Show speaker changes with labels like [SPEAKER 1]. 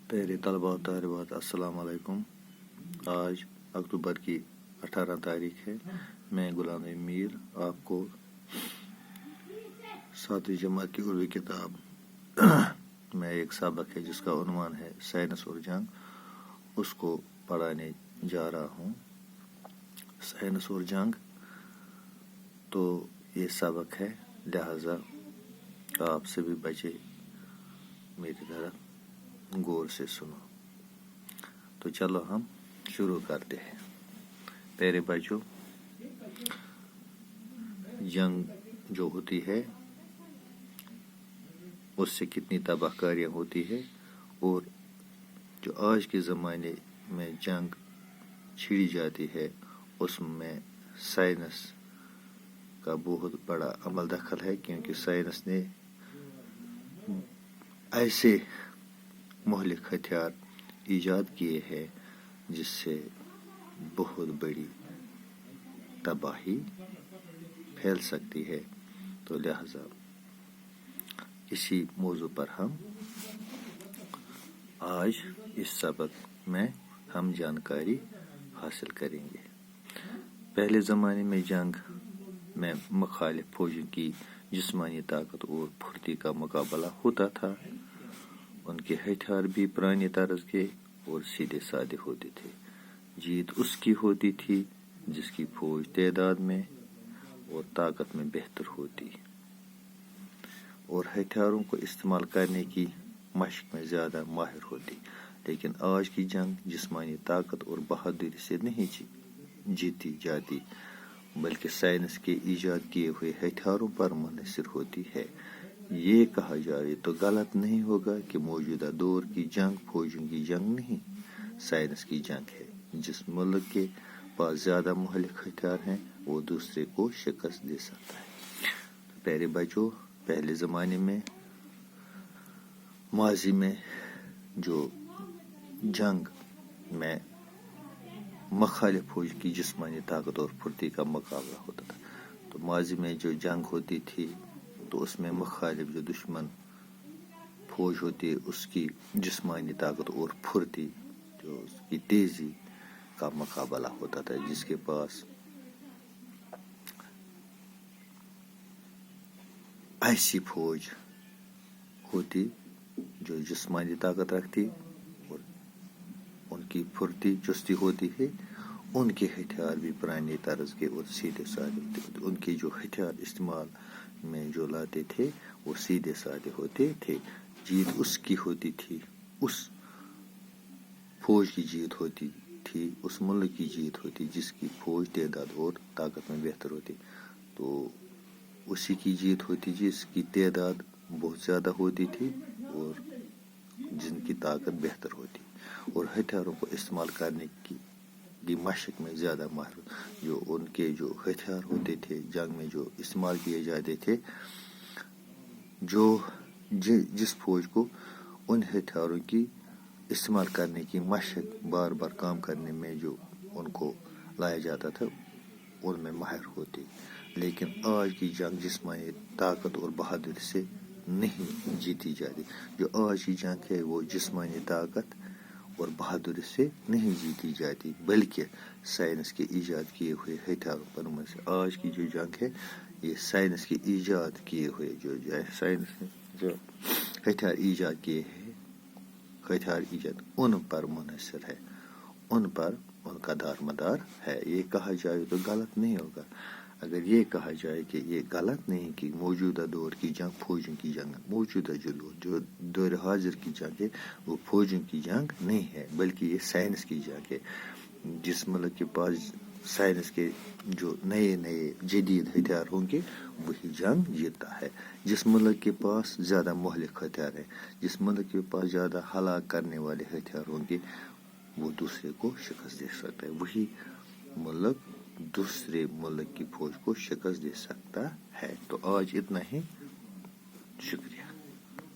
[SPEAKER 1] प्यारे तलबा और तालिबात, अस्सलाम वालेकुम। आज अक्टूबर की 18 तारीख है। मैं गुलाम मीर आपको 7वीं जमात की उर्दू किताब में एक सबक है जिसका उन्वान है साइंस और जंग, उसको पढ़ाने जा रहा हूँ। साइंस और जंग तो ये सबक है, लिहाजा आप सभी बच्चे मेरी तरफ गौर से सुनो। तो चलो हम शुरू करते हैं। प्यारे बच्चों, जंग जो होती है उससे कितनी तबाहकारियाँ होती है, और जो आज के ज़माने में जंग छिड़ी जाती है उसमें साइंस का बहुत बड़ा अमल दखल है, क्योंकि साइंस ने ऐसे मुहलिक हथियार ईजाद किए हैं जिससे बहुत बड़ी तबाही फैल सकती है। तो लिहाजा इसी मौजू पर हम आज इस सबक में हम जानकारी हासिल करेंगे। पहले ज़माने में जंग में मुखालिफ फौजों की जिस्मानी ताकत और फुर्ती का मुकाबला होता था। उनके हथियार भी पुराने तर्ज के और सीधे साधे होते थे। जीत उसकी होती थी जिसकी फौज तादाद में और ताकत में बेहतर होती और हथियारों को इस्तेमाल करने की मशक में ज़्यादा माहिर होती। लेकिन आज की जंग जिस्मानी ताकत और बहादुरी से नहीं जीती जाती, बल्कि साइंस के ईजाद किए हुए हथियारों पर मुनहसर होती है। ये कहा जाए तो गलत नहीं होगा कि मौजूदा दौर की जंग फौजों की जंग नहीं, साइंस की जंग है। जिस मुल्क के पास ज़्यादा मुहलिक हथियार हैं वो दूसरे को शिकस्त दे सकता है। तो प्यारे बच्चों, पहले ज़माने में माजी में जो जंग में मुखालिफ फौज की जिस्मानी ताकत और फुर्ती का मुकाबला होता था, तो माजी में जो जंग होती थी तो उसमें मुखालिफ जो दुश्मन फौज होती है उसकी जिस्मानी ताकत और फुर्ती, जो उसकी तेजी का मुकाबला होता था। जिसके पास ऐसी फौज होती जो जिस्मानी ताकत रखती और उनकी फुर्ती चुस्ती होती है, उनके हथियार भी पुराने तर्ज के और सीधे साधे होते। उनके जो हथियार इस्तेमाल में जो लाते थे वो सीधे साधे होते थे। जीत उसकी होती थी, उस फौज की जीत होती थी, उस मुल्क की जीत होती जिसकी फौज तादाद और ताकत में बेहतर होती। तो उसी की जीत होती जिसकी तादाद बहुत ज़्यादा होती थी और जिनकी ताकत बेहतर होती और हथियारों को इस्तेमाल करने की मशक में ज़्यादा माहिर। जो उनके जो हथियार होते थे जंग में जो इस्तेमाल किए जाते थे, जो जिस फौज को उन हथियारों की इस्तेमाल करने की मशक बार बार काम करने में जो उनको लाया जाता था उनमें माहिर होती। लेकिन आज की जंग जिस्मानी ताकत और बहादुरी से नहीं जीती जाती। जो आज की जंग है वो जिस्मानी ताकत और बहादुरी से नहीं जीती जाती, बल्कि साइंस के ईजाद किए हुए हथियारों पर मुनहसर। आज की जो जंग है ये साइंस के ईजाद किए हुए जो साइंस ने जो हथियार ईजाद किए हैं, हथियार ईजाद उन पर मुनहसर है, उन पर उनका दारमदार है। ये कहा जाए तो गलत नहीं होगा। अगर ये कहा जाए कि ये गलत नहीं कि मौजूदा दौर की जंग फौजों की जंग, मौजूदा जो दौर हाजिर की जंग है वो फौजों की जंग नहीं है, बल्कि ये साइंस की जंग है। जिस मुल्क के पास साइंस के जो नए नए जदीद हथियार होंगे वही जंग जीतता है। जिस मुल्क के पास ज़्यादा मुहलिक हथियार है, जिस मुल्क के पास ज़्यादा हलाक करने वाले हथियार होंगे वो दूसरे को शिकस्त दे सकता है। वही मुल्क दूसरे मुल्क की फौज को शिकस्त दे सकता है। तो आज इतना ही, शुक्रिया।